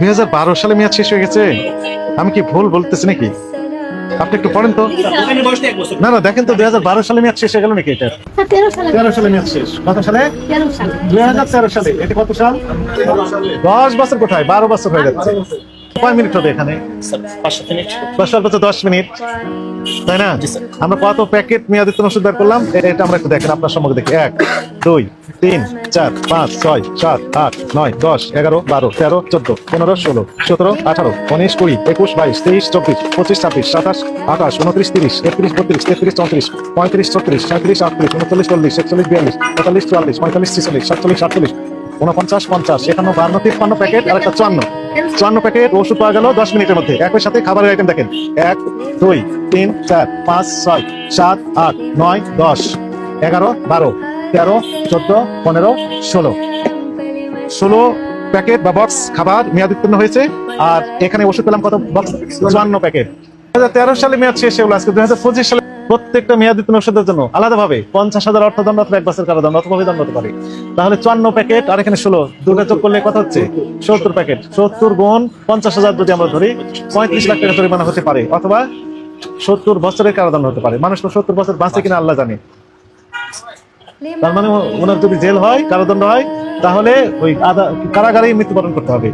2012 সালে মেয়াদ শেষ হয়ে গেছে। আমি কি ভুল বলতেছি নাকি? আপনি একটু পড়েন তো। না না, দেখেন তো 2012 সালে মেয়াদ শেষ হয়ে গেল নাকি? এটা 13 সালে মেয়াদ শেষ। কত সালে? 2013 সালে। এটা কত সাল? 10 বছর কোথায়, 12 বছর হয়ে যাচ্ছে। কয় মিনিট হবে এখানে? 10 মিনিট, তাই না? আমরা কত প্যাকেট মেয়াদোত্তীর্ণ ওষুধ বের করলাম এটা আমরা একটু দেখেন আপনার সম্মুখে দেখি। 1 2 3 4 5 6 7 8 9 10 11 12 13 14 15 16 17 18 19 20 21 22 23 24 25 26 27 28 29 30 31 32 33 34 35 36 37 38 39 40 41 42 43 44 45 46 47 48 49 50 51 52 53 প্যাকেট আর একটা 54 প্যাকেট ওষুধ পাওয়া গেল 10 মিনিটের মধ্যে। একই সাথে খাবারের আইটেম দেখেন 1 2 3 4 5 6 7 8 9 10 11 12 13 14 15 16 প্যাকেট বা বক্স খাবার মেয়াদ উত্তীর্ণ হয়েছে। আর এখানে ওষুধ পেলাম কত বক্স? 54 প্যাকেট। 2013 সালে মেয়াদ শেষ হলো, আজকে 2025 সালে প্রত্যেকটা মেয়াদ উত্তীর্ণ ওষুধের জন্য আলাদাভাবে 50,000 অর্থদণ্ড অথবা 1 বছর কারাদণ্ড অথবা অভিদণ্ড হতে পারে। তাহলে 54 প্যাকেট আর এখানে 16 দুটো যোগ করলে কত হচ্ছে? 70 প্যাকেট। 70 গুণ 50,000 যদি আমরা ধরি 35 লাখ টাকা জরিমানা হতে পারে, অথবা 70 বছরের কারাদণ্ড হতে পারে। মানুষ তো 70 বছর বাঁচে কিনা আল্লাহ জানে। তার মানে ওনার যদি জেল হয়, কারাদণ্ড হয়, তাহলে ওই কারাগারেই মৃত্যুবরণ করতে হবে।